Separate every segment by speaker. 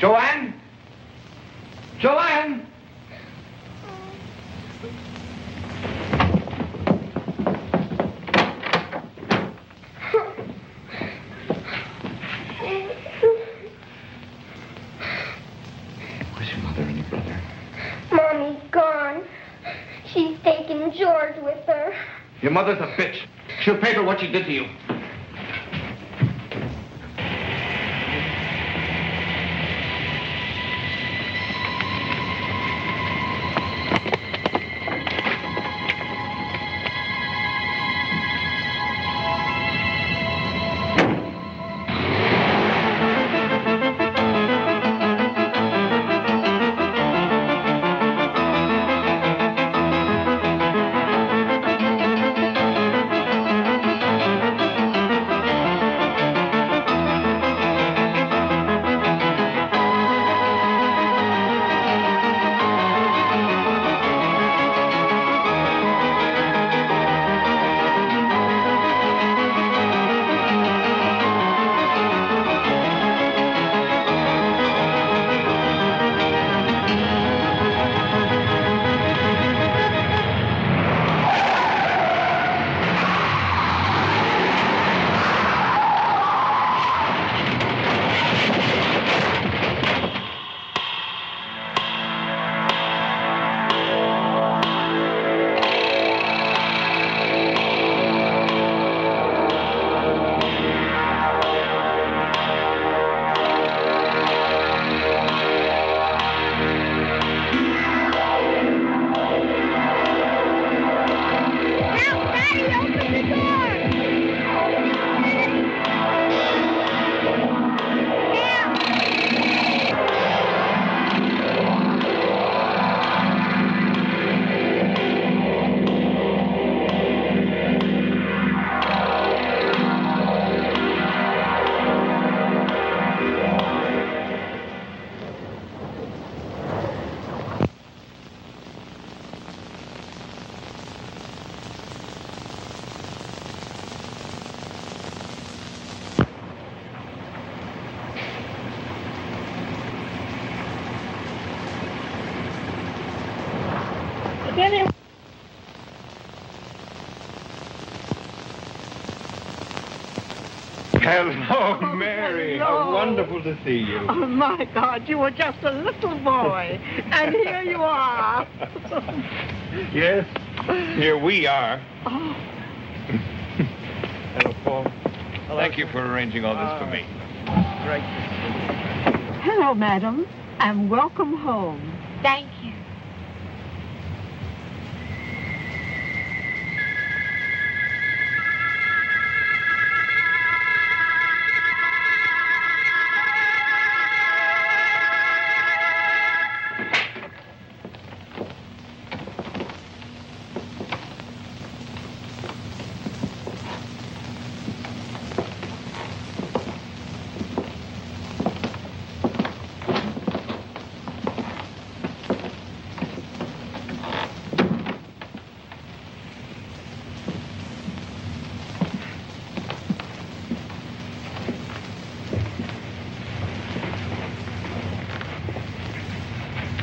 Speaker 1: Joanne? Joanne? Where's your mother and your brother?
Speaker 2: Mommy's gone. She's taken George with her.
Speaker 1: Your mother's a bitch. She'll pay for what she did to you.
Speaker 3: Hello, Mary.
Speaker 4: Hello.
Speaker 3: How wonderful to see you.
Speaker 4: Oh, my God, you were just a little boy, and here you are.
Speaker 3: Yes, here we are.
Speaker 4: Oh.
Speaker 3: Hello, Paul. Thank you for arranging all this for me.
Speaker 4: Great. Hello, madam, and welcome home.
Speaker 2: Thank you.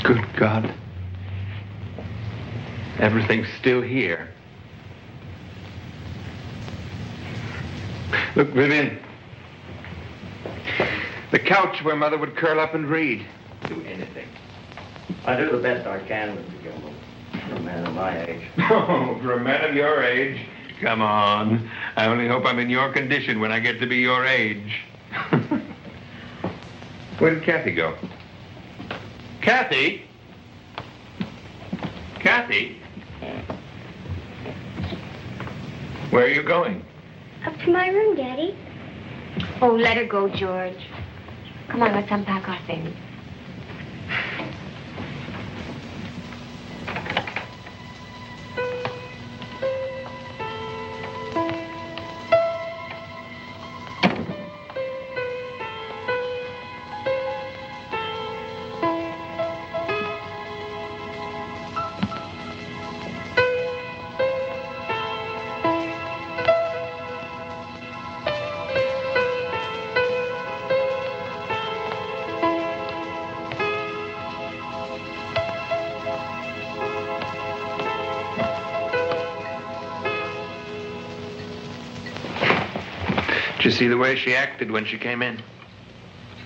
Speaker 3: Good God. Everything's still here. Look, Vivian. The couch where Mother would curl up and read. Do anything.
Speaker 5: I do the best I can, Mr. Gilmore. For a man of my age.
Speaker 3: Oh, for a man of your age? Come on. I only hope I'm in your condition when I get to be your age. Where did Cathy go? Cathy? Cathy? Where are you going?
Speaker 2: Up to my room, Daddy.
Speaker 6: Oh, let her go, George. Come on, let's unpack our things.
Speaker 3: you see the way she acted when she came in?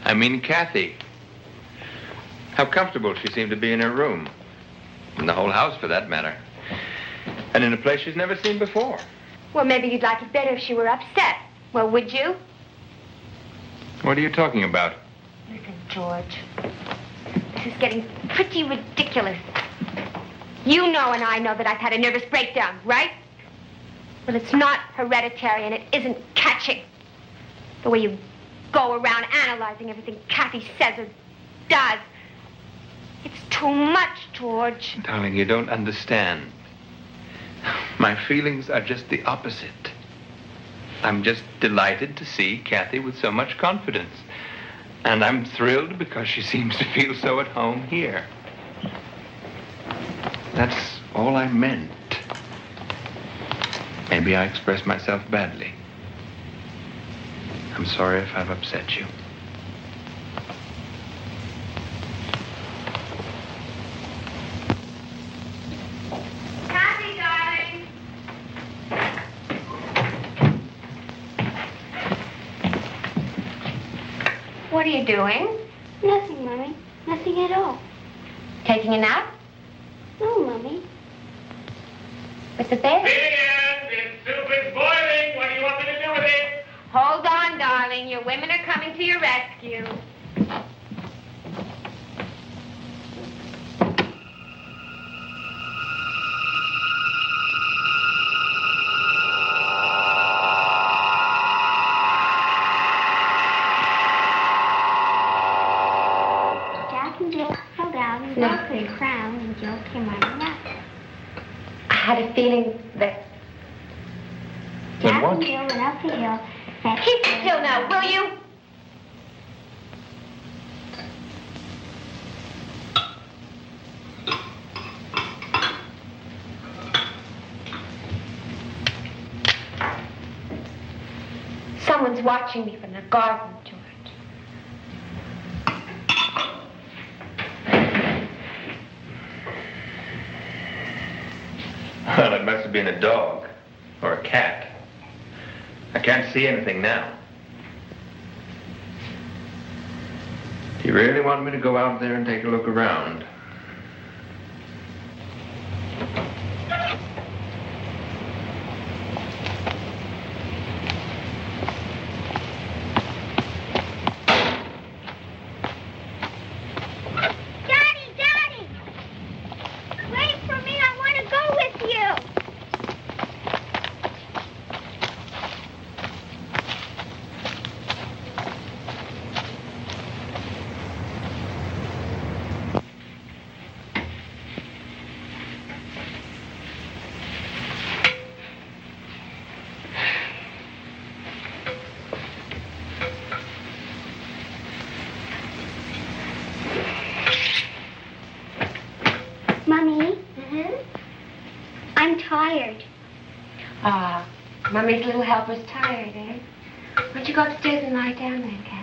Speaker 3: I mean, Cathy. How comfortable she seemed to be in her room. In the whole house, for that matter. And in a place she's never seen before.
Speaker 6: Well, maybe you'd like it better if she were upset. Well, would you?
Speaker 3: What are you talking about?
Speaker 6: Listen, George. This is getting pretty ridiculous. You know and I know that I've had a nervous breakdown, right? Well, it's not hereditary and it isn't catching. The way you go around analyzing everything Cathy says or does. It's too much, George.
Speaker 3: Darling, you don't understand. My feelings are just the opposite. I'm just delighted to see Cathy with so much confidence. And I'm thrilled because she seems to feel so at home here. That's all I meant. Maybe I expressed myself badly. I'm sorry if I've upset you.
Speaker 6: Cathy, darling. What are you doing?
Speaker 2: Nothing, Mommy. Nothing at all.
Speaker 6: Taking a nap?
Speaker 2: No, Mommy.
Speaker 6: With the bed?
Speaker 3: Vivian, this soup is boiling. What do you want me to do with it?
Speaker 6: Hold on, darling. Your women are coming to your rescue.
Speaker 2: Jack and Jill fell down and got the crown, and Jill came running up.
Speaker 6: I had a feeling that...
Speaker 2: Jack and Jill went up the hill.
Speaker 6: Keep still now, will you? Someone's watching me from the garden, George.
Speaker 3: Well, it must have been a dog or a cat. I can't see anything now. You really want me to go out there and take a look around?
Speaker 2: Daddy, Daddy! Wait for me. I want to go with you. Mommy? I'm tired.
Speaker 6: Ah, Mummy's little helper's tired, eh? Why don't you go upstairs and lie down then, Cathy?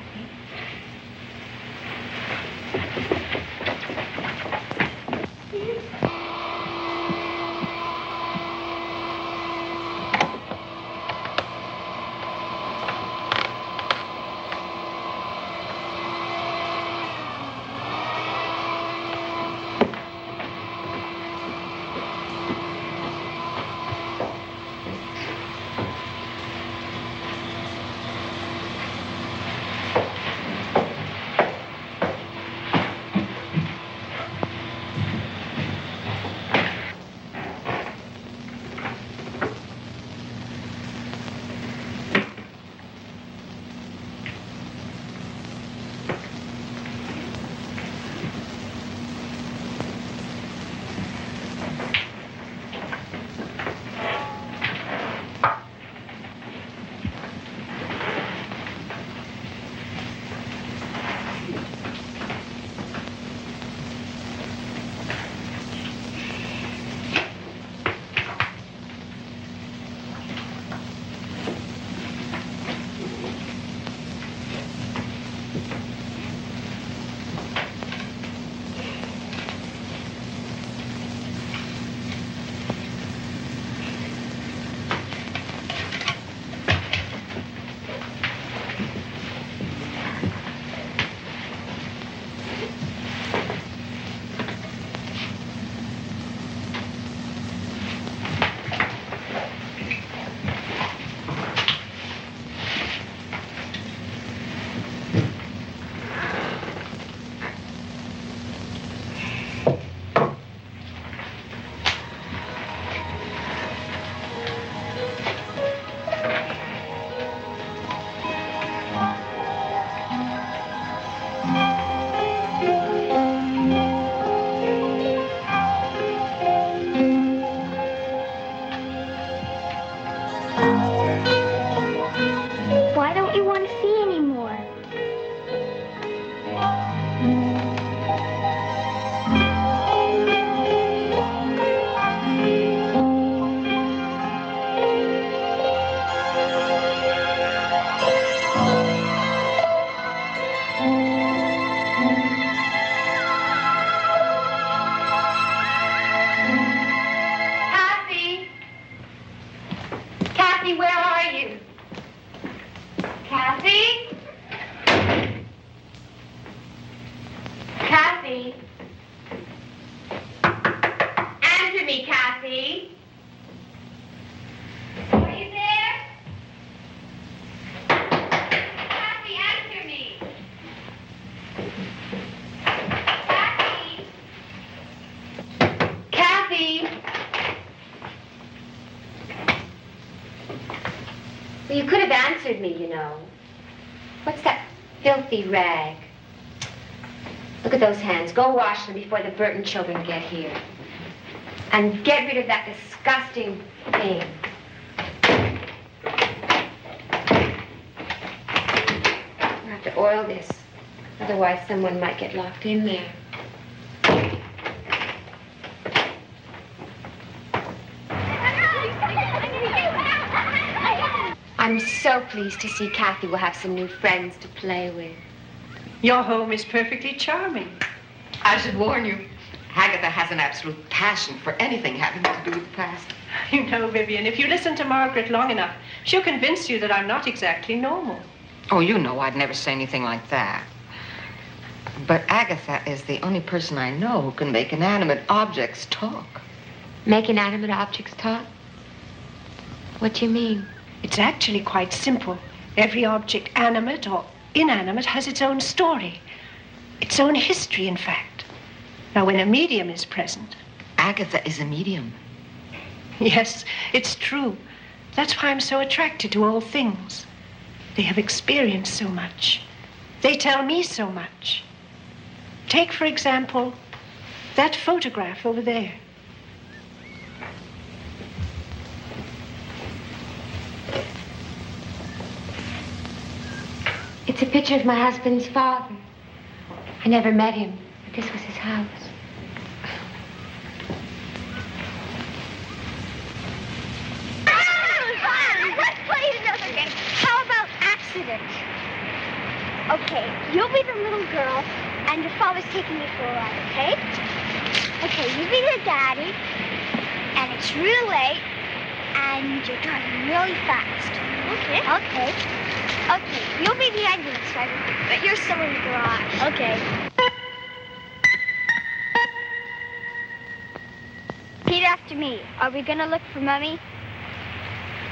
Speaker 6: You could have answered me, you know. What's that filthy rag? Look at those hands. Go wash them before the Burton children get here. And get rid of that disgusting thing. We'll have to oil this. Otherwise, someone might get locked in there. I'm so pleased to see Cathy will have some new friends to play with.
Speaker 4: Your home is perfectly charming.
Speaker 7: I should warn you, Agatha has an absolute passion for anything having to do with the past.
Speaker 4: You know, Vivian, if you listen to Margaret long enough, she'll convince you that I'm not exactly normal.
Speaker 7: Oh, you know I'd never say anything like that. But Agatha is the only person I know who can make inanimate objects talk.
Speaker 6: Make inanimate objects talk? What do you mean?
Speaker 4: It's actually quite simple. Every object, animate or inanimate, has its own story. Its own history, in fact. Now, when a medium is present...
Speaker 7: Agatha is a medium.
Speaker 4: Yes, it's true. That's why I'm so attracted to all things. They have experienced so much. They tell me so much. Take, for example, that photograph over there.
Speaker 6: It's a picture of my husband's father. I never met him, but this was his house.
Speaker 2: Let's play another game. How about accident? Okay, you'll be the little girl, and your father's taking you for a ride, okay? Okay, you be the daddy, and it's real late, and you're driving really fast. Okay. Okay. Okay, you'll be the ambulance driver, but you're still in the garage. Okay. Repeat after me. Are we gonna look for Mummy?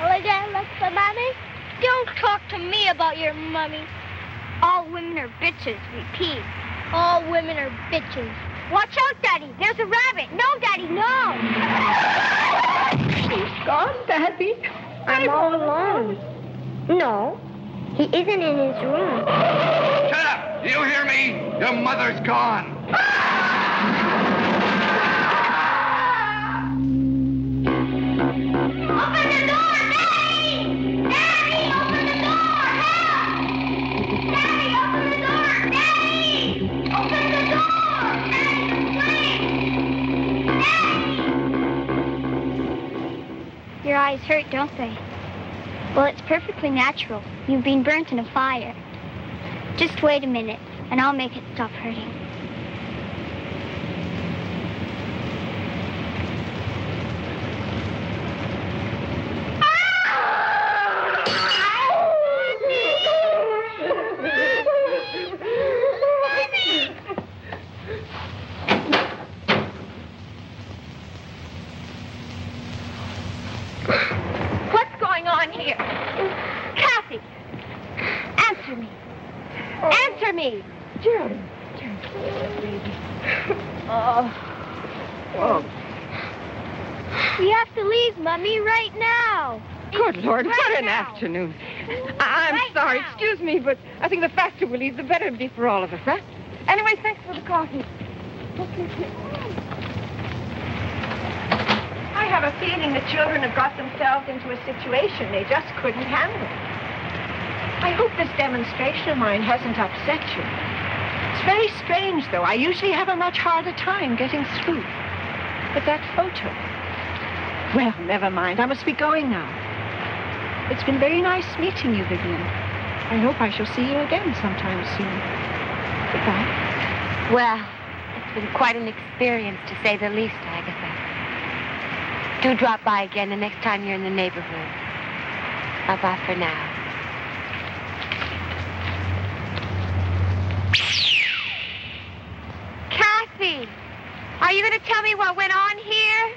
Speaker 2: Are we gonna look for Mummy? Don't talk to me about your mummy. All women are bitches. Repeat. All women are bitches. Watch out, Daddy. There's a rabbit. No, Daddy, no.
Speaker 4: He's gone, Daddy. I'm all alone.
Speaker 2: No, he isn't in his room.
Speaker 1: Shut up! Do you hear me? Your mother's gone.
Speaker 2: Open the door, Daddy! Daddy, open the door! Help! Daddy, open the door! Daddy! Open the door! Daddy, Daddy! Your eyes hurt, don't they? Well, it's perfectly natural. You've been burnt in a fire. Just wait a minute, and I'll make it stop hurting.
Speaker 6: What's going on here? Cathy! Answer me. Answer me!
Speaker 4: Jerry. Oh,
Speaker 2: We have to leave, Mummy, right now.
Speaker 4: good Lord,
Speaker 2: Right
Speaker 4: what an
Speaker 2: now.
Speaker 4: afternoon. I'm
Speaker 2: Right
Speaker 4: sorry,
Speaker 2: now.
Speaker 4: excuse me, but I think the faster we leave, the better it'll be for all of us, huh? Anyway, thanks for the coffee. I have a feeling the children have got themselves into a situation they just couldn't handle. I hope this demonstration of mine hasn't upset you. It's very strange, though. I usually have a much harder time getting through. But that photo... Well, never mind. I must be going now. It's been very nice meeting you, Vivian. I hope I shall see you again sometime soon. Goodbye.
Speaker 6: Well, it's been quite an experience, to say the least, Agatha. Do drop by again the next time you're in the neighborhood. Bye-bye for now. Cathy! Are you going to tell me what went on here?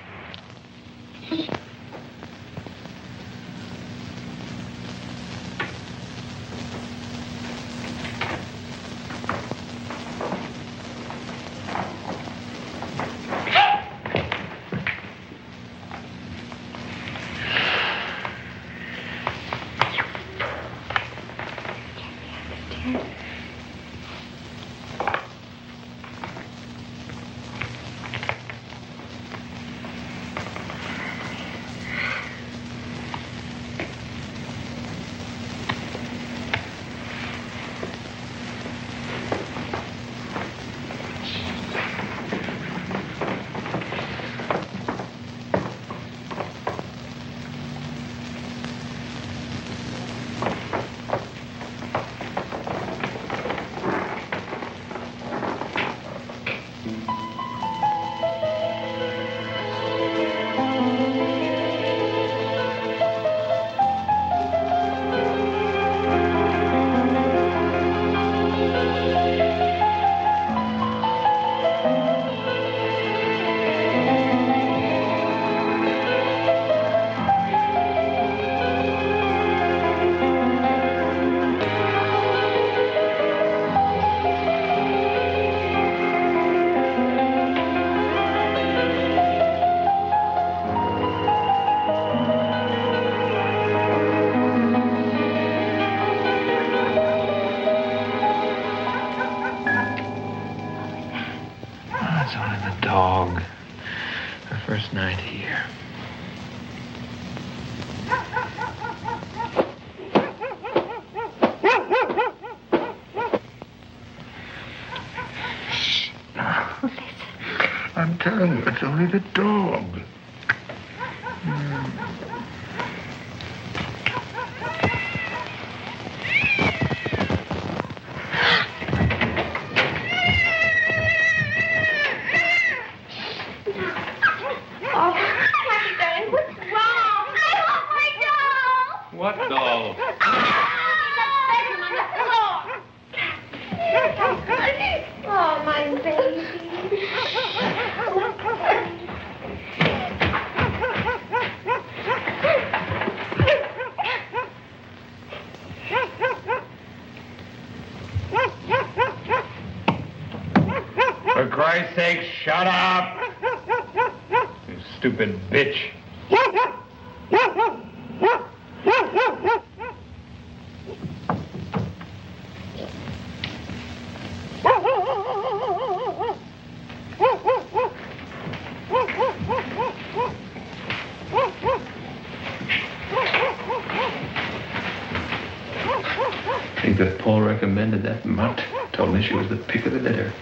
Speaker 3: dog. Her first night here. I'm telling you, it's only the dog. What doll?
Speaker 6: Oh, my baby.
Speaker 3: For Christ's sake, shut up! You stupid bitch. I think that Paul recommended that mutt. Told me she was the pick of the litter.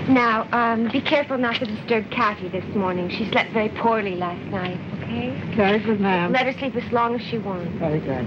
Speaker 6: Now, be careful not to disturb Cathy this morning. She slept very poorly last night, okay?
Speaker 4: Very good, ma'am.
Speaker 6: Let her sleep as long as she wants.
Speaker 4: Very good.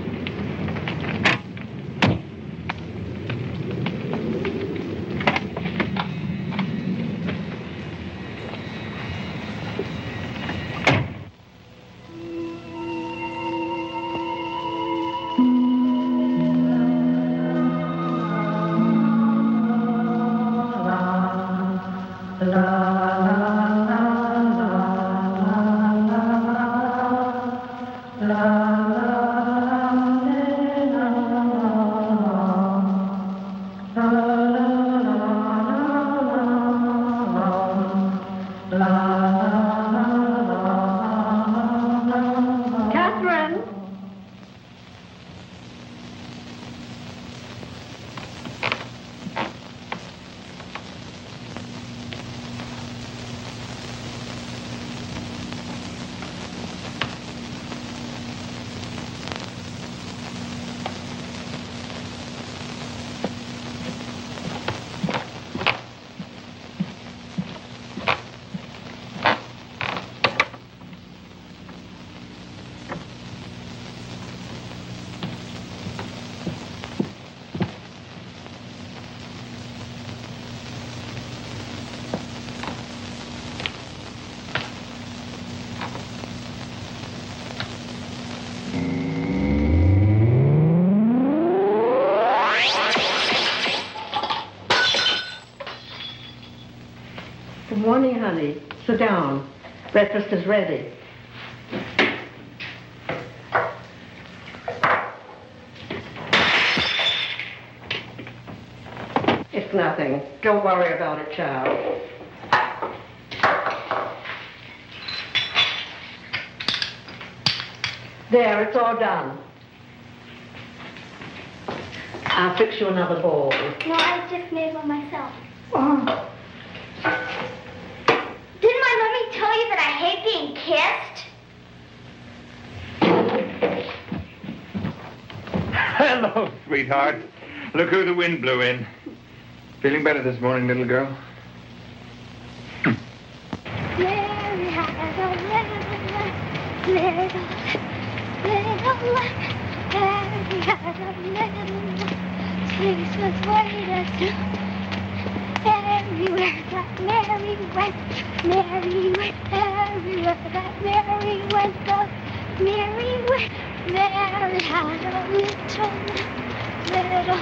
Speaker 4: Catherine? Good morning, honey. Sit down. Breakfast is ready. It's nothing. Don't worry about it, child. There, it's all done. I'll fix you another bowl.
Speaker 2: No, I just made one myself.
Speaker 4: Oh.
Speaker 2: Didn't my mommy tell you that I hate being kissed?
Speaker 3: Hello, sweetheart. Look who the wind blew in. Feeling better this morning, little girl?
Speaker 2: Mary had a little lamb. Mary had a little lamb. Face was white as snow. Everywhere that Mary went, everywhere that Mary went, Mary went. Mary had a little.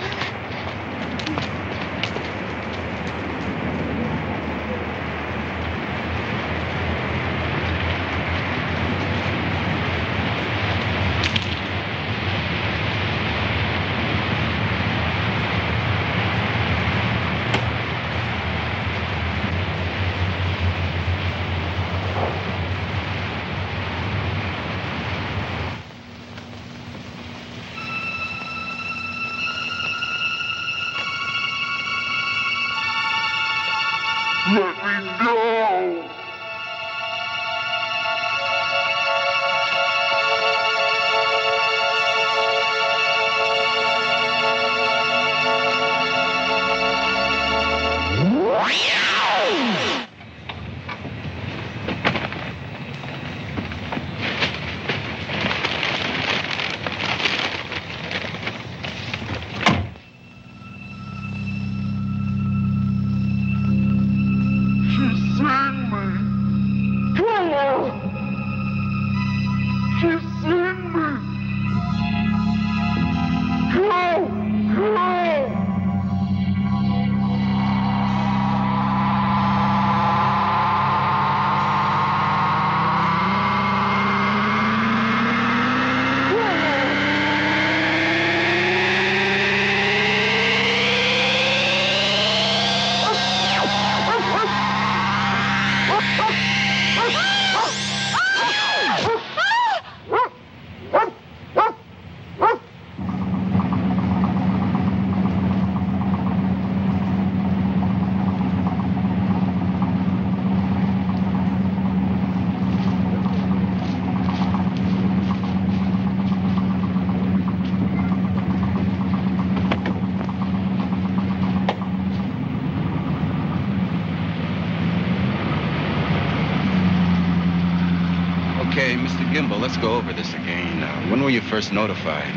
Speaker 8: Okay, Mr. Gimbel, let's go over this again. When were you first notified?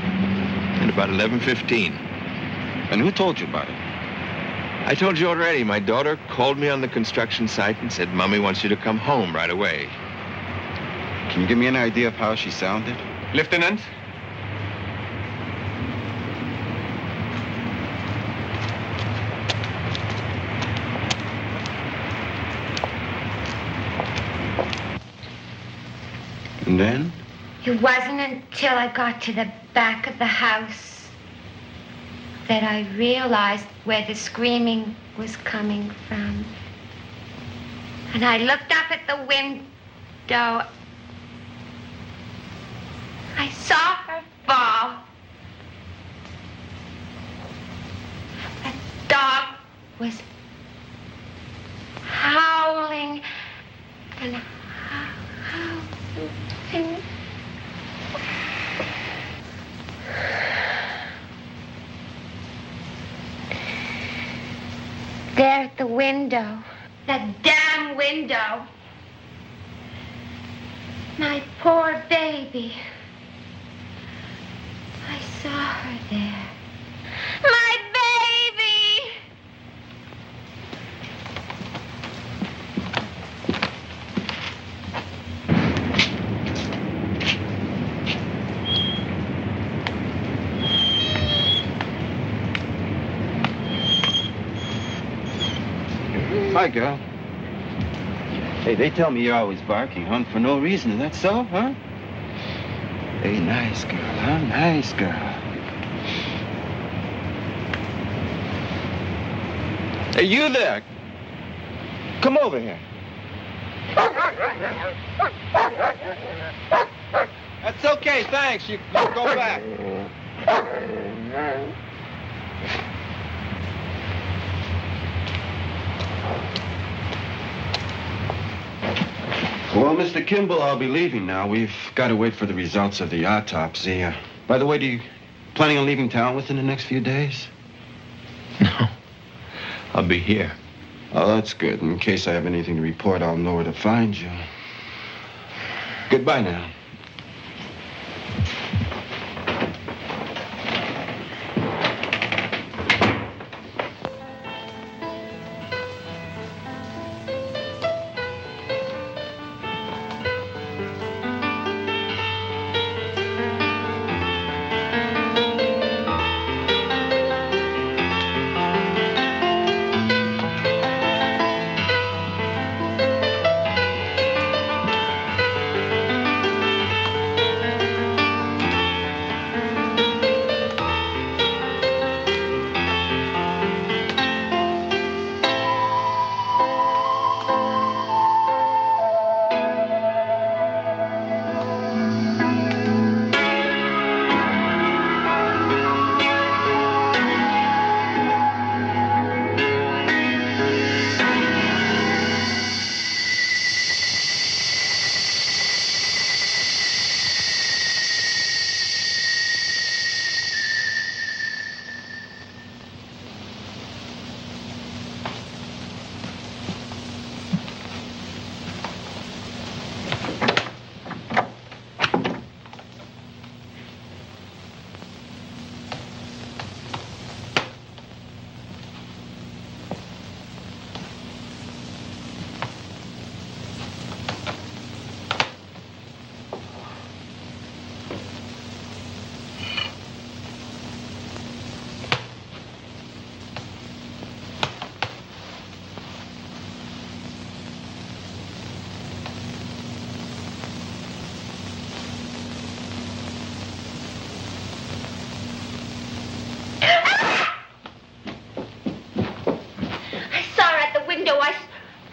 Speaker 3: At about 11:15.
Speaker 8: And who told you about it?
Speaker 3: I told you already. My daughter called me on the construction site and said, Mommy wants you to come home right away.
Speaker 8: Can you give me an idea of how she sounded?
Speaker 3: Lieutenant?
Speaker 8: And then?
Speaker 6: It wasn't until I got to the back of the house that I realized where the screaming was coming from. And I looked up at the window. I saw her fall. The dog was howling and howling. There at the window, that damn window, my poor baby. I saw her there. My baby!
Speaker 8: Hi, girl. Hey, they tell me you're always barking, huh? For no reason. Is that so, huh? Hey, nice girl, huh? Nice girl. Hey, you there. Come over here. That's okay, thanks. You go back. Well, Mr. Kimball, I'll be leaving now. We've got to wait for the results of the autopsy. By the way, do you planning on leaving town within the next few days?
Speaker 3: No. I'll be here.
Speaker 8: Oh, that's good. In case I have anything to report, I'll know where to find you. Goodbye now.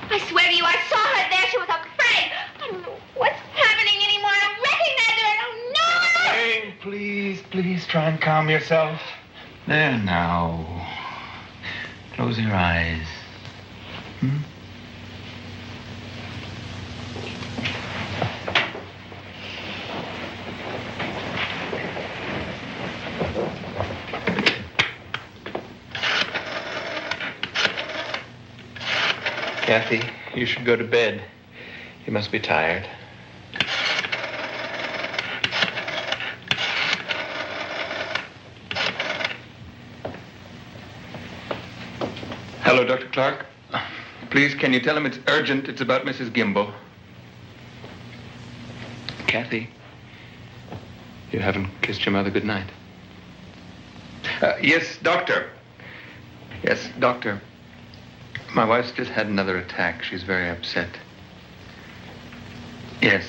Speaker 6: I swear to you, I saw her there. She was afraid. I don't know what's happening anymore. I don't recognize her. I don't know her.
Speaker 3: Hey, please try and calm yourself. There now. Close your eyes. Cathy, you should go to bed. You must be tired. Hello, Dr. Clark. Please, can you tell him it's urgent? It's about Mrs. Gimble. Cathy, you haven't kissed your mother goodnight. Yes, doctor. Yes, doctor. My wife's just had another attack. She's very upset. Yes.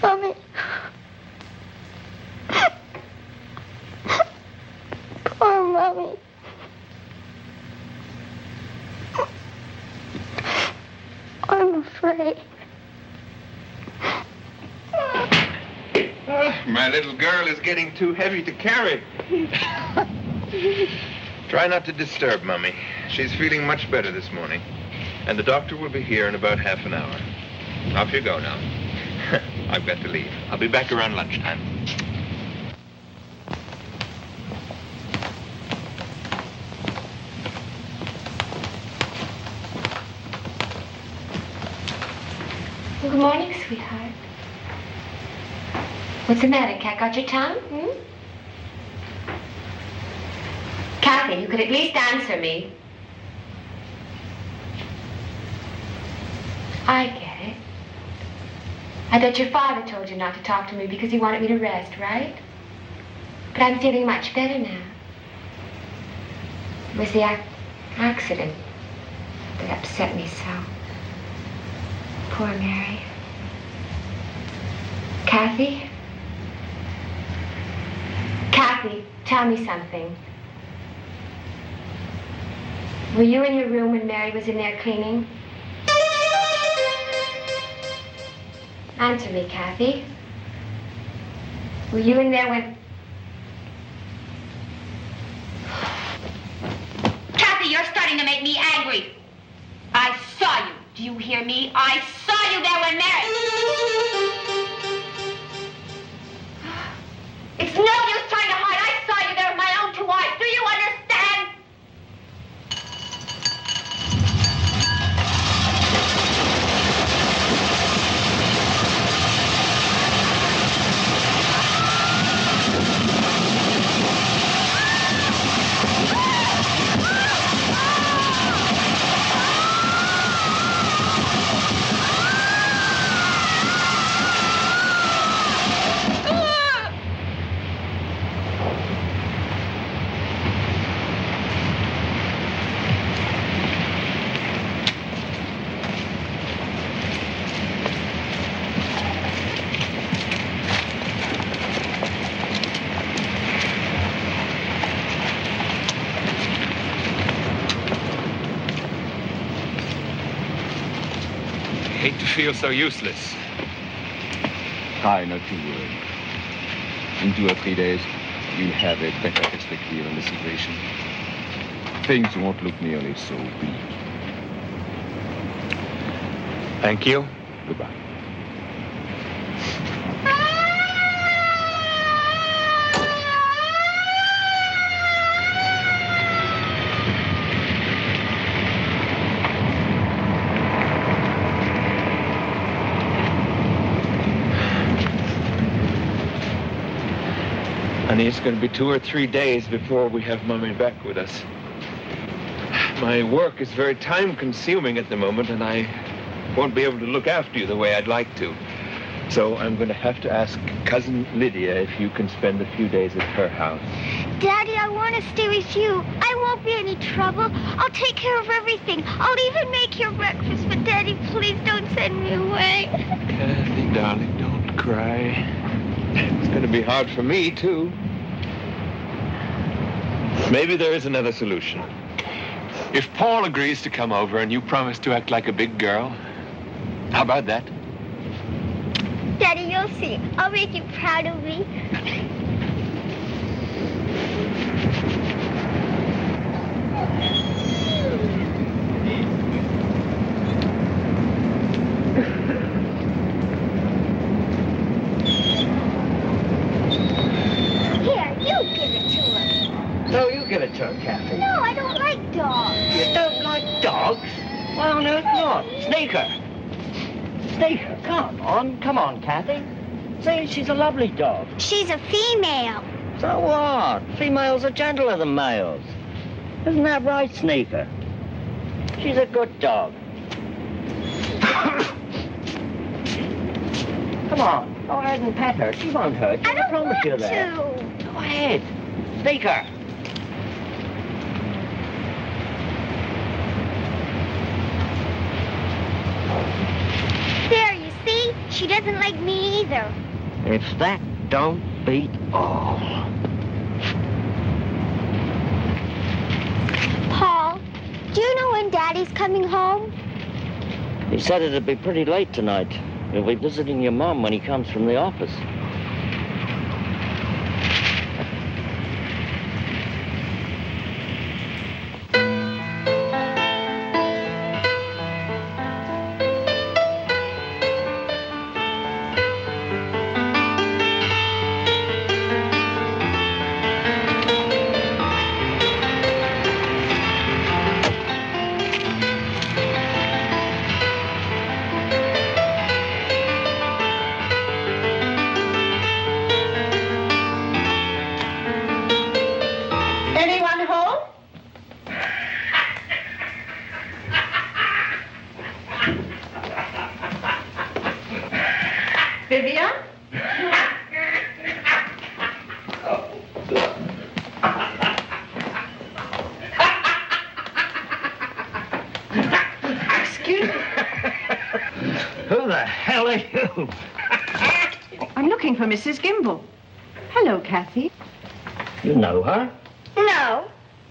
Speaker 2: Mommy. Poor Mommy. I'm afraid.
Speaker 3: My little girl is getting too heavy to carry. Try not to disturb Mummy. She's feeling much better this morning. And the doctor will be here in about half an hour. Off you go now. I've got to leave. I'll be back around lunchtime.
Speaker 6: Good morning, sweetheart. What's the matter? Cat got your tongue? Cathy, you could at least answer me. I get it. I bet your father told you not to talk to me because he wanted me to rest, right? But I'm feeling much better now. It was the accident that upset me so. Poor Mary. Cathy? Cathy, tell me something. Were you in your room when Mary was in there cleaning? Answer me, Cathy. Were you in there when... Cathy, you're starting to make me angry. I saw you. Do you hear me? I saw you there when Mary... It's no use trying to hide. I saw you there with my own two eyes. Do you understand?
Speaker 3: I hate to feel so useless.
Speaker 8: Try not to worry. In 2 or 3 days, we'll have a better perspective on the situation. Things won't look nearly so bleak.
Speaker 3: Thank you.
Speaker 8: Goodbye.
Speaker 3: Honey, it's going to be 2 or 3 days before we have Mummy back with us. My work is very time-consuming at the moment, and I won't be able to look after you the way I'd like to. So I'm going to have to ask Cousin Lydia if you can spend a few days at her house.
Speaker 2: Daddy, I want to stay with you. I won't be any trouble. I'll take care of everything. I'll even make your breakfast. But Daddy, please don't send me away.
Speaker 3: Cathy, darling, don't cry. It's going to be hard for me, too. Maybe there is another solution. If Paul agrees to come over and you promise to act like a big girl, how about that?
Speaker 2: Daddy, you'll see. I'll make you proud of me.
Speaker 5: give it to her, Cathy.
Speaker 2: No, I don't like dogs.
Speaker 5: You don't like dogs? Why on earth not? Sneaker. Sneaker, come on, Cathy. See, she's a lovely dog.
Speaker 2: She's a female.
Speaker 5: So what? Females are gentler than males. Isn't that right, Sneaker? She's a good dog. Come on, go ahead and pet her. She won't hurt you.
Speaker 2: I don't
Speaker 5: promise you
Speaker 2: want
Speaker 5: that.
Speaker 2: to.
Speaker 5: Go ahead. Sneaker.
Speaker 2: There, you see? She doesn't like me either.
Speaker 5: If that don't beat all.
Speaker 2: Paul, do you know when Daddy's coming home?
Speaker 5: He said it'd be pretty late tonight. He'll be visiting your mom when he comes from the office.
Speaker 4: Anyone home? Vivian? Excuse me.
Speaker 5: Who the hell are you?
Speaker 4: I'm looking for Mrs. Gimble. Hello, Cathy.
Speaker 5: You know her?
Speaker 2: No.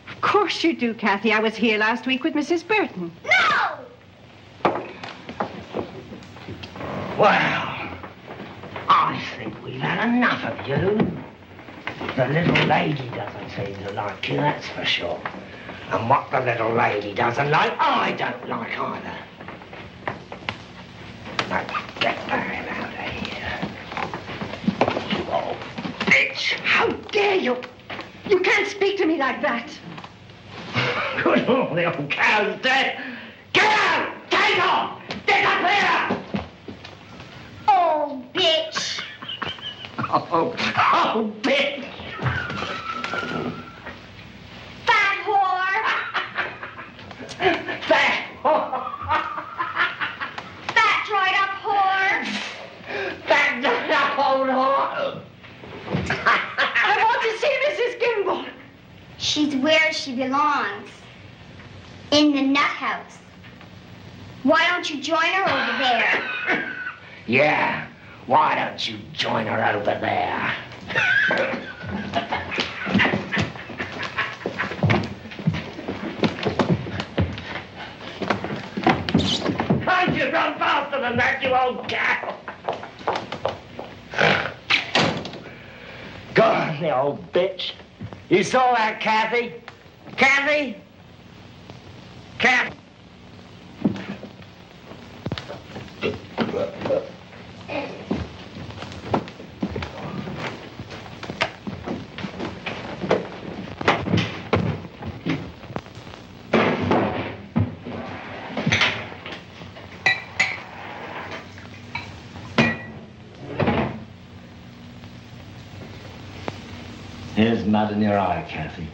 Speaker 4: Of course you do, Cathy. I was here last week with Mrs. Burton.
Speaker 2: No!
Speaker 5: Well, I think we've had enough of you. The little lady doesn't seem to like you, that's for sure. And what the little lady doesn't like, I don't like either. Now, get the hell out of here. Oh, bitch.
Speaker 4: How dare you? You can't speak to me like that.
Speaker 5: Good Lord, the old cow's dead. Get out! Take off! Disappear!
Speaker 2: Oh, bitch.
Speaker 5: Oh, bitch!
Speaker 2: Fat whore.
Speaker 5: Fat
Speaker 2: Fat dried up whore.
Speaker 5: Fat up old whore!
Speaker 4: I want to see Mrs. Gimble.
Speaker 2: She's where she belongs. In the nut house. Why don't you join her over there?
Speaker 5: Yeah, why don't you join her over there? Can't you run faster than that, you old cow? God, the old bitch. You saw that, Cathy? Cathy? Cathy? Here's mud in your eye, Cathy.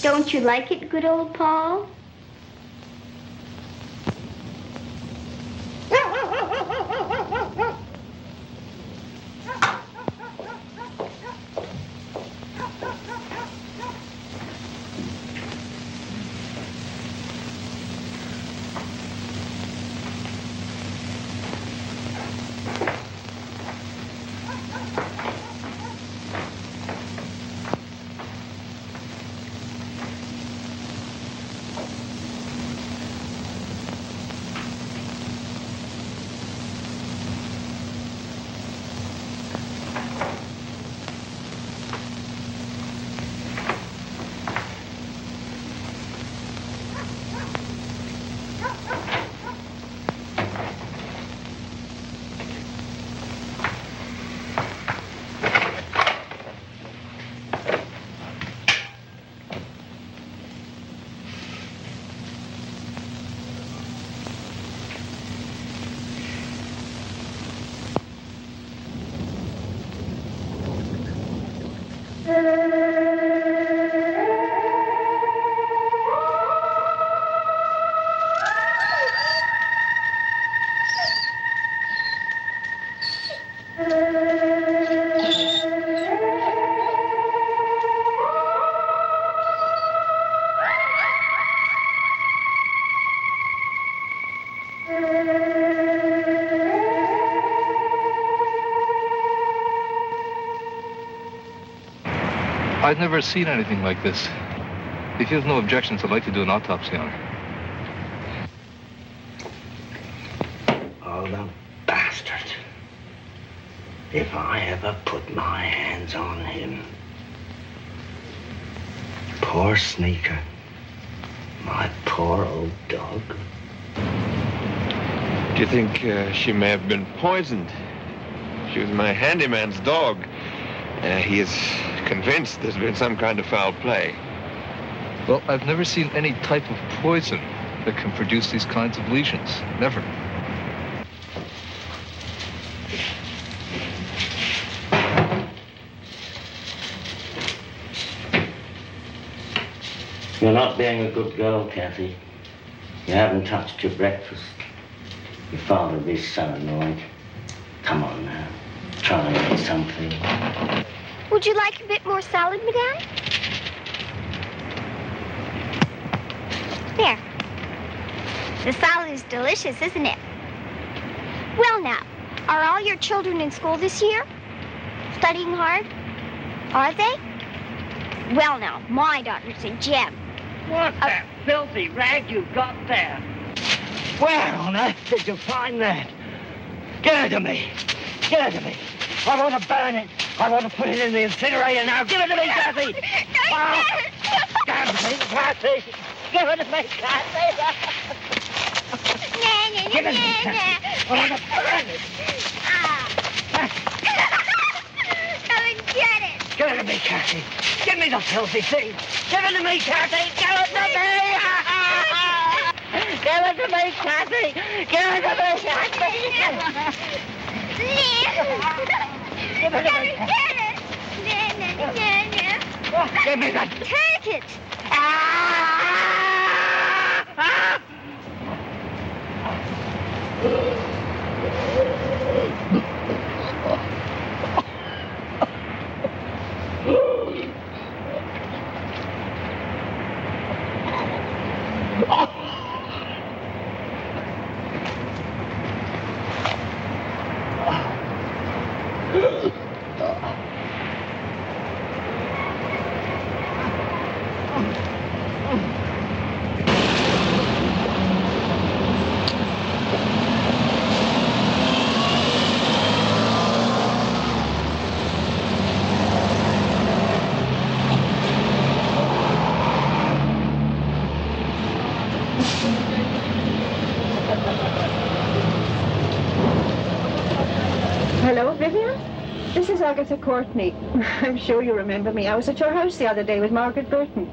Speaker 2: Don't you like it, good old Paul?
Speaker 9: I've never seen anything like this. If you have no objections, I'd like to do an autopsy on her.
Speaker 5: Oh, the bastard. If I ever put my hands on him. Poor Sneaker. My poor old dog.
Speaker 3: Do you think she may have been poisoned? She was my handyman's dog. He is convinced there's been some kind of foul play.
Speaker 9: Well, I've never seen any type of poison that can produce these kinds of lesions. Never.
Speaker 5: You're not being a good girl, Cathy. You haven't touched your breakfast. Your father will be so annoyed. Come on now. Try and eat something.
Speaker 2: Would you like a bit more salad, Madame? There. The salad is delicious, isn't it? Well now, are all your children in school this year? Studying hard? Are they? Well now, my daughter's a gem.
Speaker 5: What's that filthy rag you've got there? Where on earth did you find that? Give it to me. Give it to me. I want to burn it. I want to put it in the incinerator now. Give it to me, Cathy. Oh, damn me, Cathy. Give it to me, Cathy. Give it to me, Cathy. I want to burn it.
Speaker 2: Come and get it.
Speaker 5: Give it to me, Cathy. Give me the filthy thing. Give it to me, Cathy. Give it to me. Give it to me, Cathy. Give it to me, Cathy. Give it to me. Give me that.
Speaker 2: Take it.
Speaker 4: Hello, Vivian? This is Agatha Courtney. I'm sure you remember me. I was at your house the other day with Margaret Burton.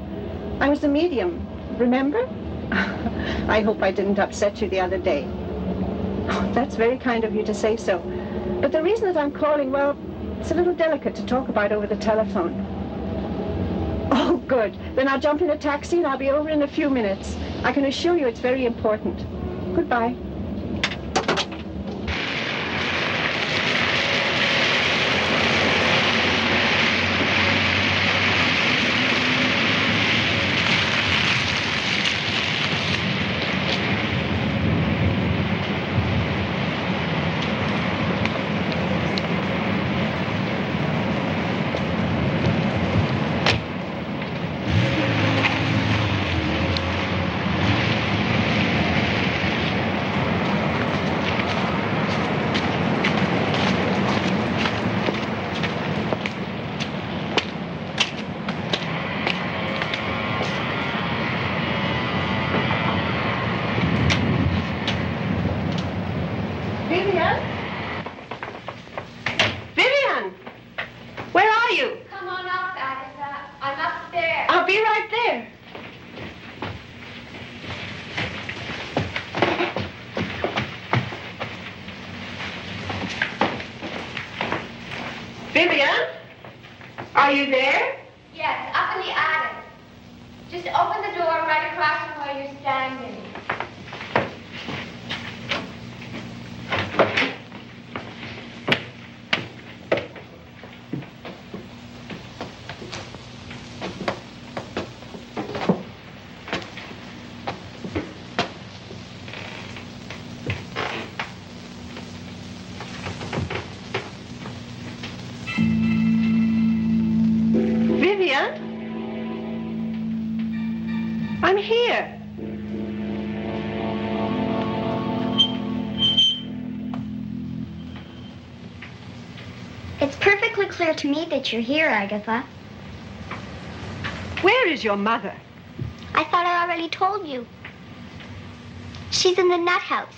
Speaker 4: I was the medium, remember? I hope I didn't upset you the other day. Oh, that's very kind of you to say so. But the reason that I'm calling, well, it's a little delicate to talk about over the telephone. Oh, good. Then I'll jump in a taxi and I'll be over in a few minutes. I can assure you it's very important. Goodbye. Vivian! Where are you?
Speaker 6: Come on up, Agatha. I'm upstairs.
Speaker 4: I'll be right there. Vivian? Are you there?
Speaker 6: Yes, up in the attic. Just open the door right across from where you're standing.
Speaker 4: Vivian? I'm here.
Speaker 2: It's perfectly clear to me that you're here, Agatha.
Speaker 4: Where is your mother?
Speaker 2: I thought I already told you. She's in the nut house.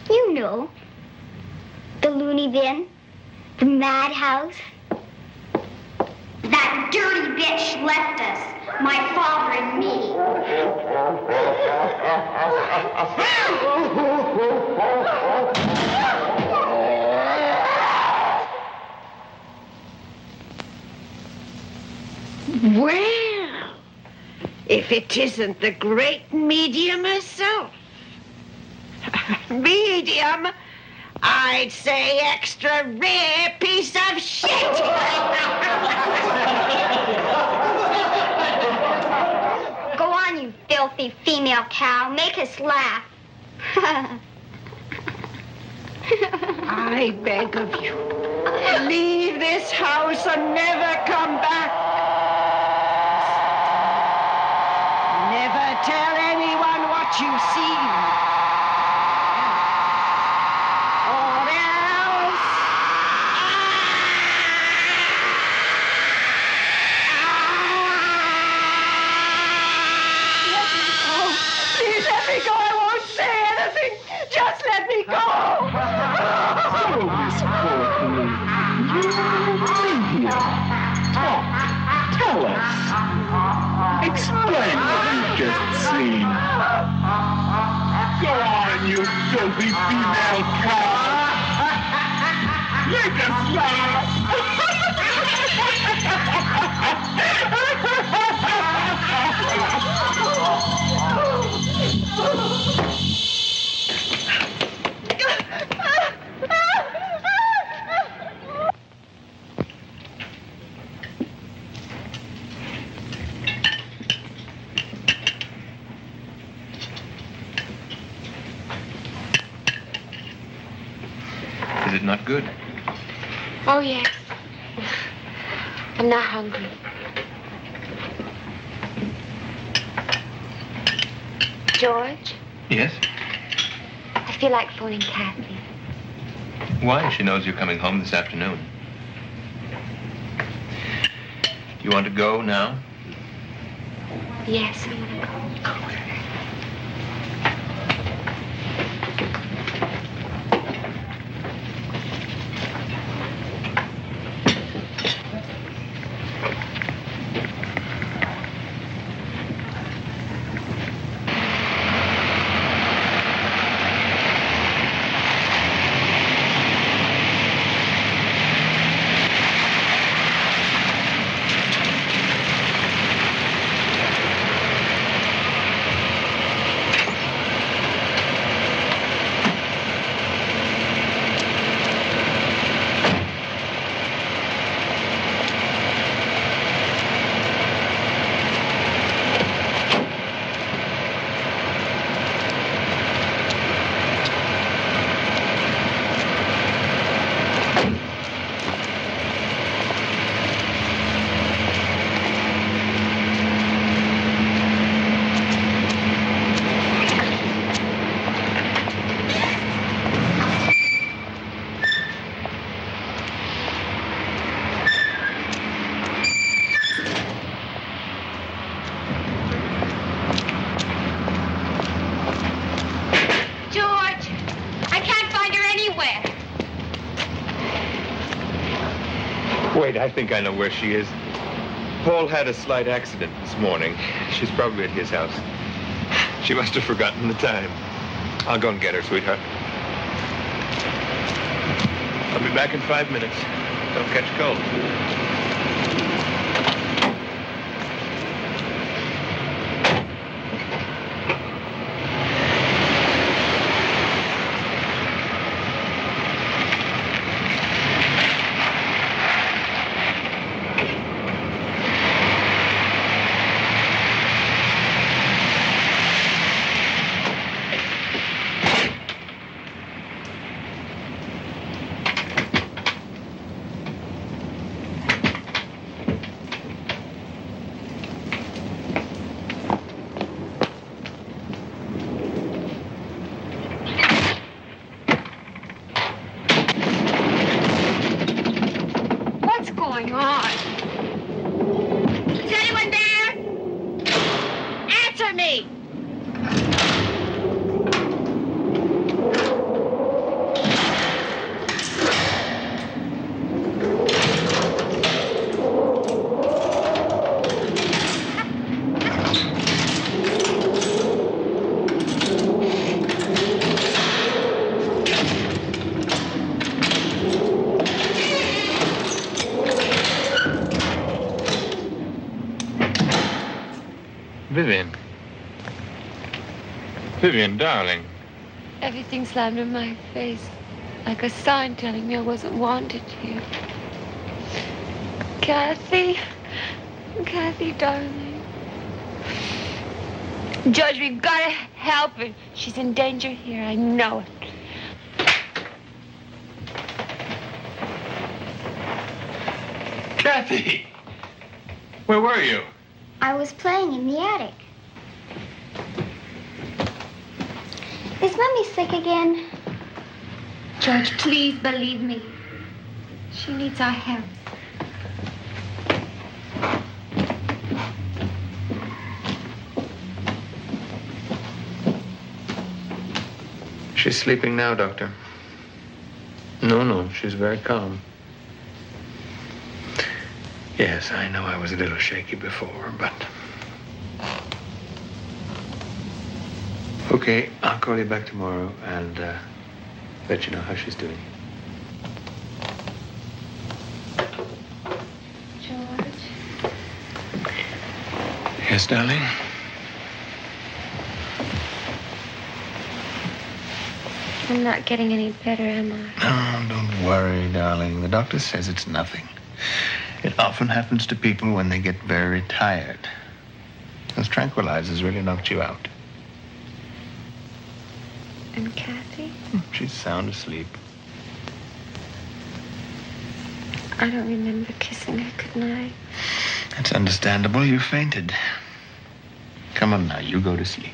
Speaker 2: You know. The loony bin. The madhouse. That dirty bitch left us. My father and me.
Speaker 4: Well, if it isn't the great medium herself. Medium? I'd say extra rare piece of shit!
Speaker 2: Go on, you filthy female cow. Make us laugh.
Speaker 4: I beg of you, leave this house and never come back. Never tell anyone what you've seen. Or else... Please let me go. I won't say anything. Just let me go.
Speaker 10: So, Miss Courtney, you here. Talk. Tell us. Explain what you've just seen. Go on, you filthy female cow. Make us laugh.
Speaker 3: Is it not good?
Speaker 6: Oh, yes. I'm not hungry. George,
Speaker 3: Yes?
Speaker 6: I feel like phoning Cathy.
Speaker 3: Why? She knows you're coming home this afternoon. You want to go now?
Speaker 6: Yes, I want to go.
Speaker 3: wait, I think I know where she is. Paul had a slight accident this morning. She's probably at his house. She must have forgotten the time. I'll go and get her, sweetheart. I'll be back in 5 minutes. Don't catch cold. Vivian. Vivian, darling.
Speaker 11: Everything slammed in my face, like a sign telling me I wasn't wanted here. Cathy. Cathy, darling. George, we've got to help her. She's in danger here. I know it.
Speaker 3: Cathy! Where were you?
Speaker 2: I was playing in the attic. Is Mommy sick again?
Speaker 11: George, please believe me. She needs our help.
Speaker 3: She's sleeping now, Doctor. No, she's very calm. Yes, I know I was a little shaky before, but... Okay, I'll call you back tomorrow and let you know how she's doing.
Speaker 11: George?
Speaker 3: Yes, darling?
Speaker 11: I'm not getting any better, am I?
Speaker 3: Oh, don't worry, darling. The doctor says it's nothing. It often happens to people when they get very tired. Those tranquilizers really knocked you out.
Speaker 11: And Cathy?
Speaker 3: She's sound asleep.
Speaker 11: I don't remember kissing her goodnight.
Speaker 3: That's understandable. You fainted. Come on now, you go to sleep.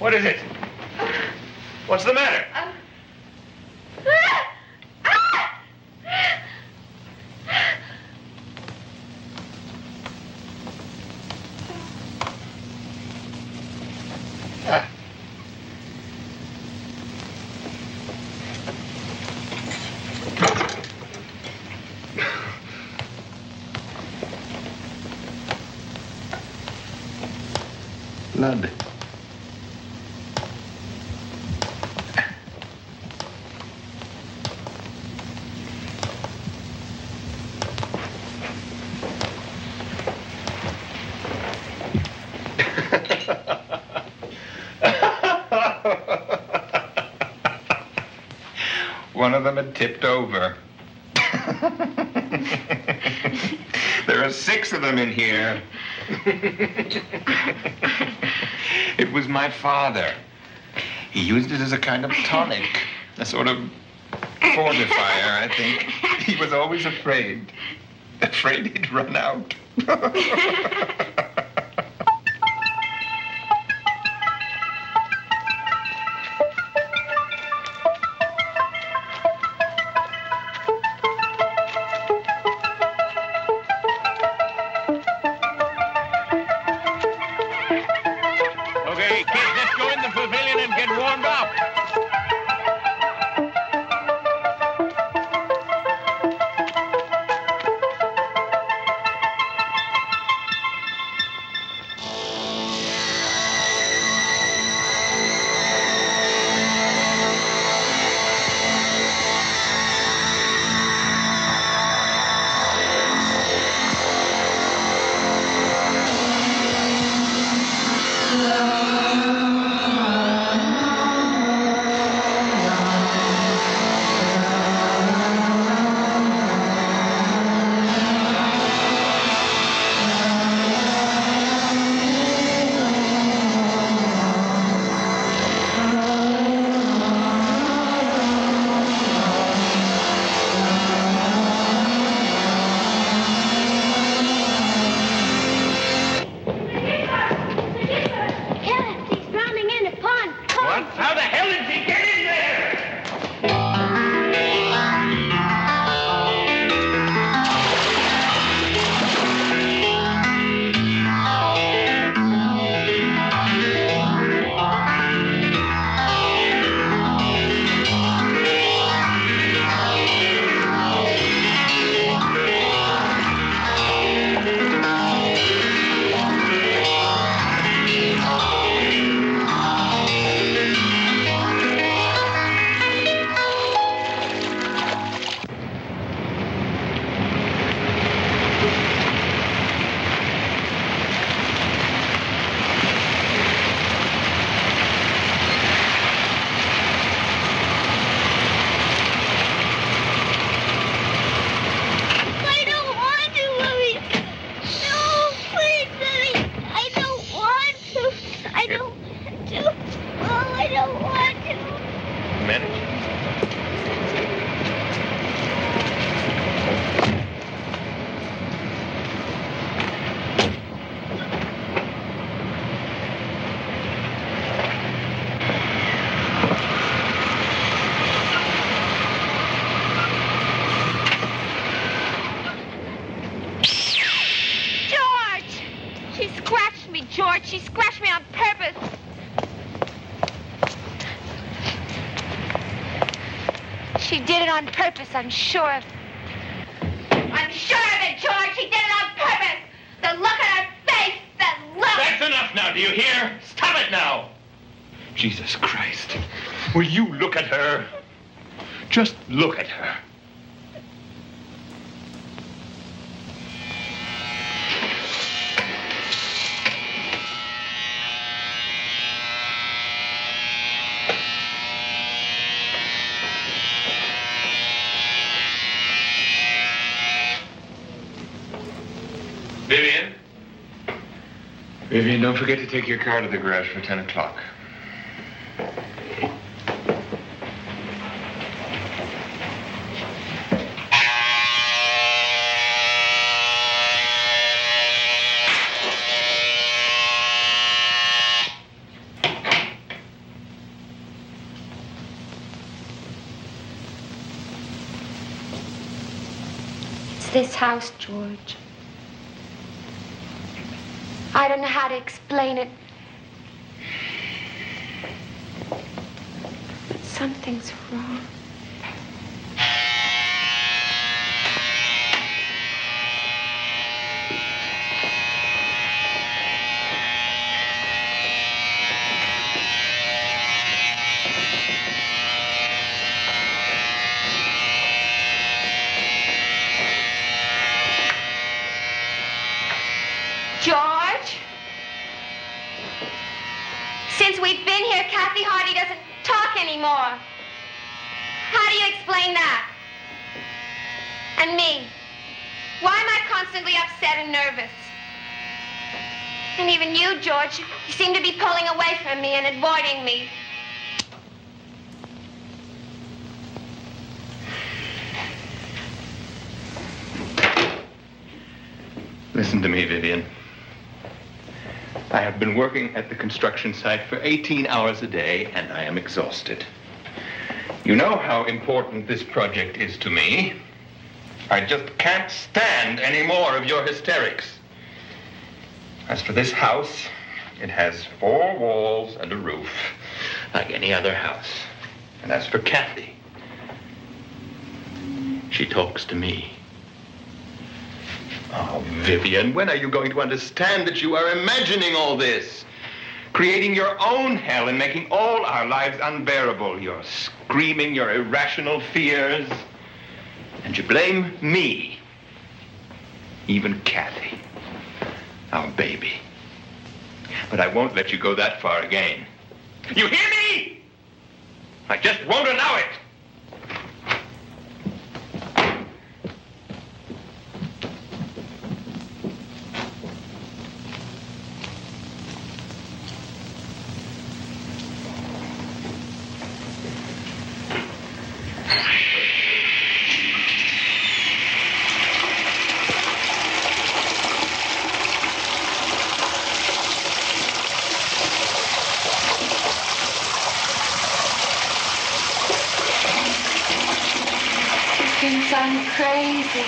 Speaker 3: What is it? What's the matter? blood. One of them had tipped over. There are 6 of them in here. It was my father. He used it as a kind of tonic, a sort of fortifier, I think. He was always afraid he'd run out.
Speaker 6: She scratched me on purpose. She did it on purpose, I'm sure of it. I'm sure of it, George. She did it on purpose. The look on her face, the look.
Speaker 3: That's enough now, do you hear? Stop it now. Jesus Christ. Will you look at her? Just look at her. Vivian, don't forget to take your car to the garage for 10 o'clock.
Speaker 6: It's this house, George. I don't know how to explain it. But something's wrong. Since we've been here, Cathy Hardy doesn't talk anymore. How do you explain that? And me? Why am I constantly upset and nervous? And even you, George, you seem to be pulling away from me and avoiding me.
Speaker 3: Listen to me, Vivian. I have been working at the construction site for 18 hours a day, and I am exhausted. You know how important this project is to me. I just can't stand any more of your hysterics. As for this house, it has 4 walls and a roof, like any other house. And as for Cathy, she talks to me. Oh, Vivian, when are you going to understand that you are imagining all this? Creating your own hell and making all our lives unbearable. You're screaming your irrational fears. And you blame me. Even Cathy, our baby. But I won't let you go that far again. You hear me? I just won't allow it.
Speaker 11: I'm crazy.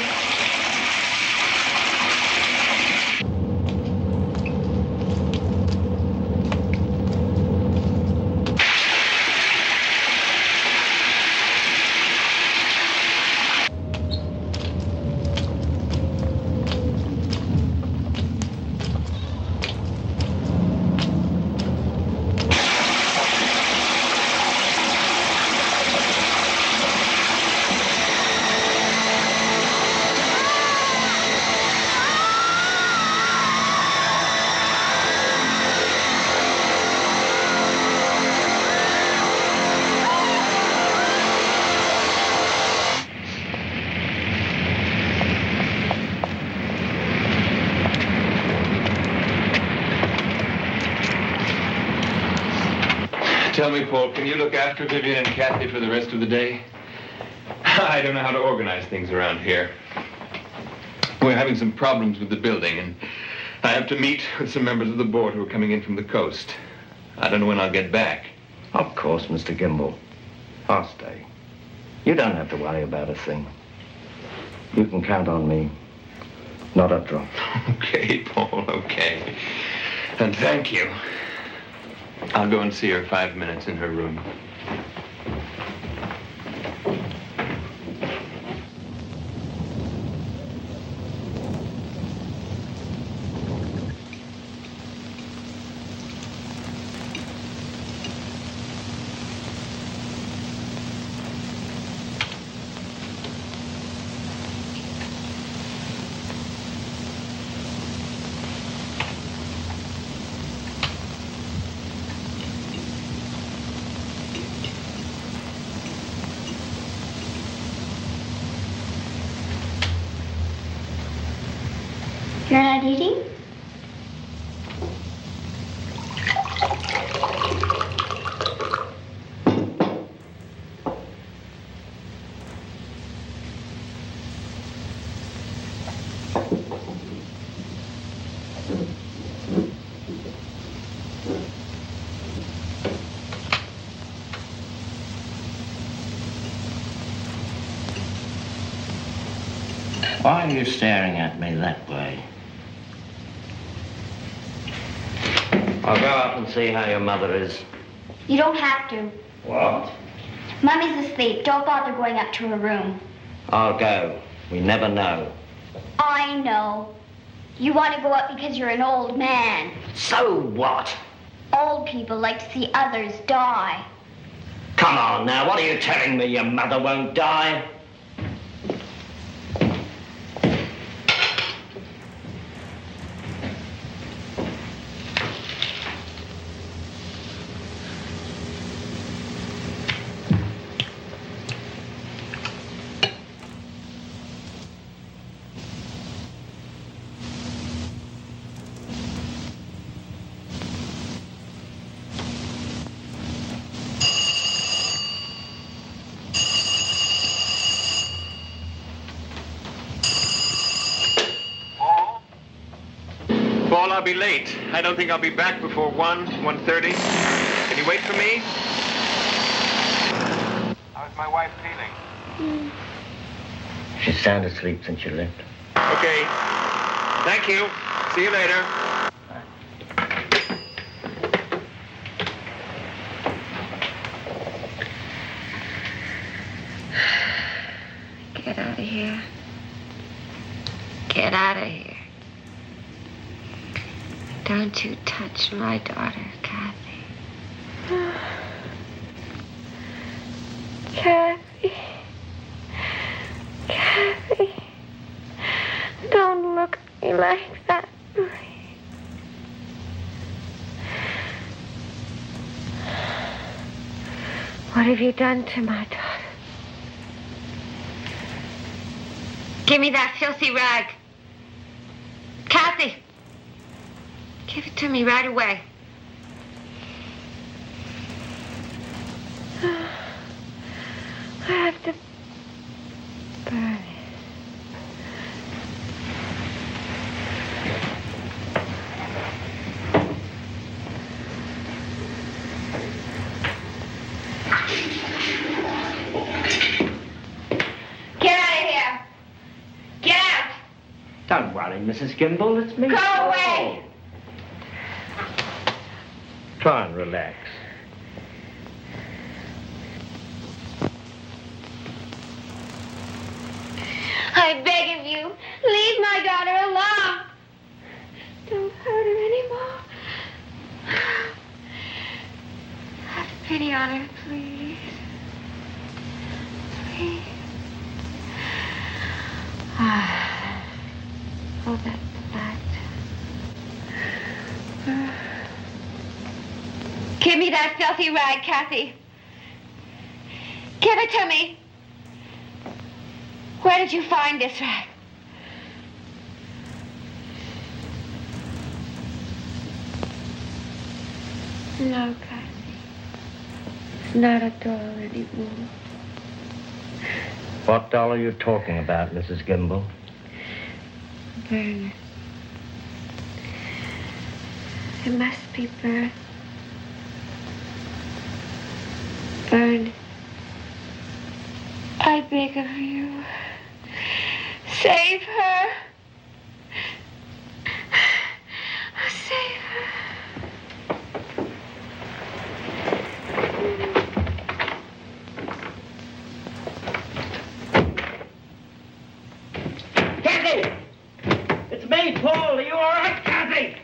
Speaker 3: Tell me, Paul, can you look after Vivian and Cathy for the rest of the day? I don't know how to organize things around here. We're having some problems with the building, and I have to meet with some members of the board who are coming in from the coast. I don't know when I'll get back.
Speaker 5: Of course, Mr. Gimble. I'll stay. You don't have to worry about a thing. You can count on me. Not a drop.
Speaker 3: Okay, Paul, okay. And thank you. I'll go and see her 5 minutes in her room.
Speaker 2: You're not eating?
Speaker 5: Why are you staring at me that way? I'll go up and see how your mother is.
Speaker 2: You don't have to.
Speaker 5: What?
Speaker 2: Mommy's asleep. Don't bother going up to her room.
Speaker 5: I'll go. We never know.
Speaker 2: I know. You want to go up because you're an old man.
Speaker 5: So what?
Speaker 2: Old people like to see others die.
Speaker 5: Come on now, what are you telling me? Your mother won't die?
Speaker 3: I'll be late. I don't think I'll be back before 1:30. Can you wait for me? How's my wife feeling?
Speaker 5: She's sound asleep since you left.
Speaker 3: Okay. Thank you. See you later.
Speaker 6: Get out of here. Get out of here. Don't you touch my daughter, Cathy.
Speaker 11: Cathy. Cathy. Don't look at me like that. What have you done to my daughter?
Speaker 6: Give me that filthy rag. Cathy. Give it to me right away.
Speaker 11: I have to burn it.
Speaker 6: Get out of here. Get out.
Speaker 5: Don't worry, Mrs. Gimbel. It's me.
Speaker 6: Go away.
Speaker 5: Try and relax.
Speaker 6: I beg of you, leave my daughter alone. Don't hurt her anymore. Have pity on her, please. Please. Oh, that flat. Give me that filthy rag, Cathy. Give it to me. Where did you find this rag?
Speaker 11: No, Cathy. It's not a doll anymore.
Speaker 5: What doll are you talking about, Mrs. Gimbel?
Speaker 11: Burn it. It must be burned. Burn it. I beg of you. Save her. Save her.
Speaker 5: Cathy! It's me, Paul. Are you all right, Cathy?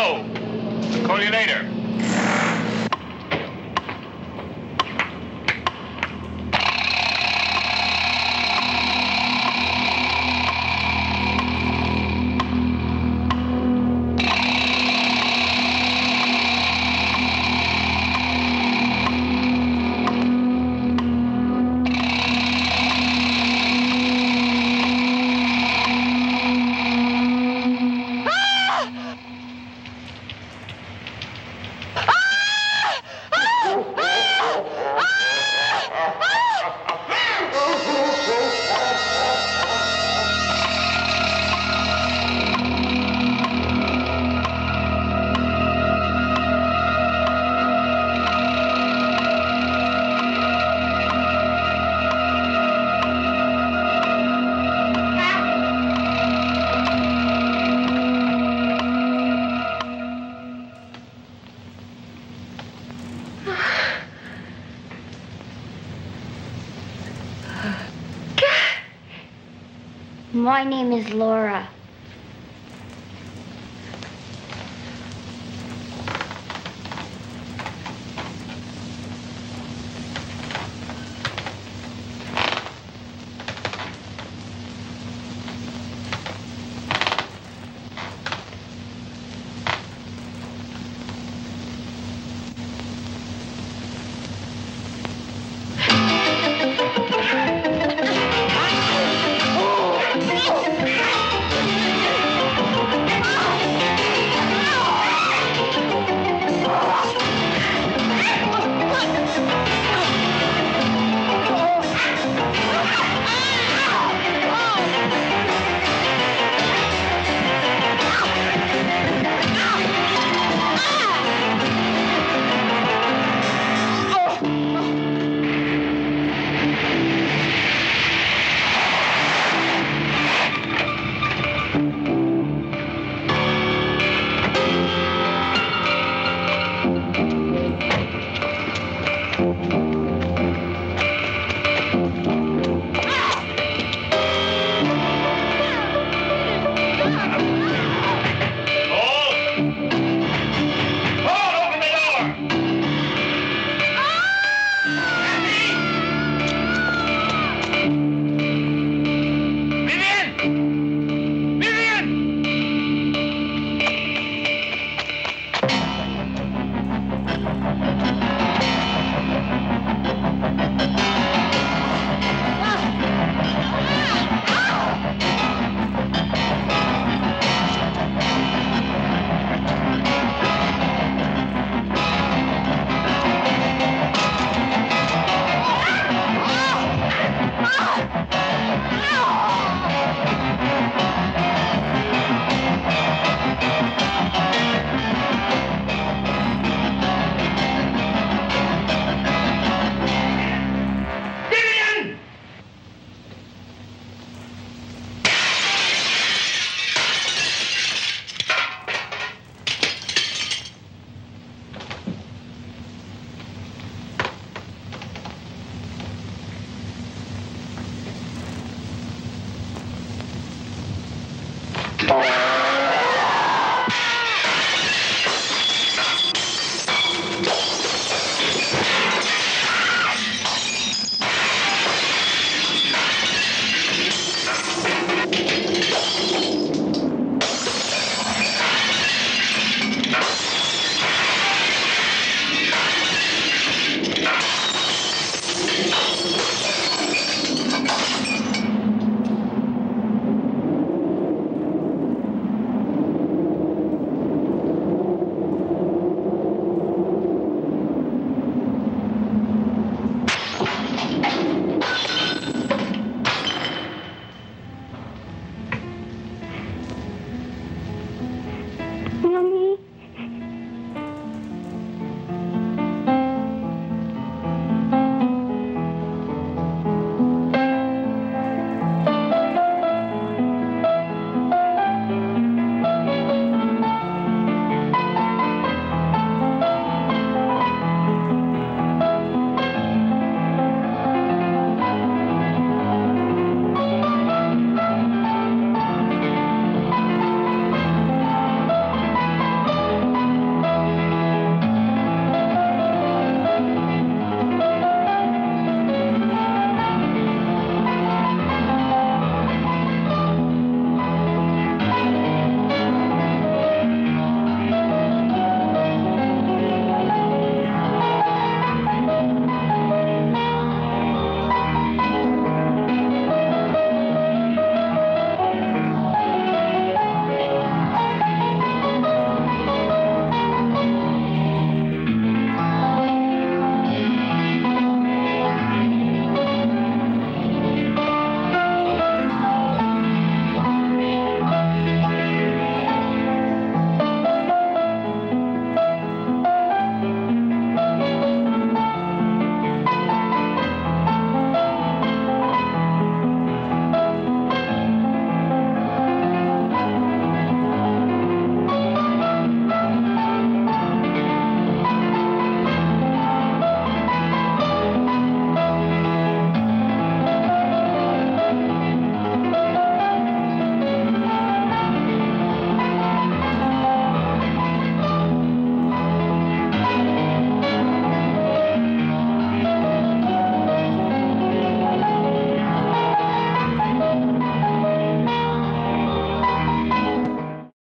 Speaker 3: go. I'll call you later.
Speaker 2: My name is Laura.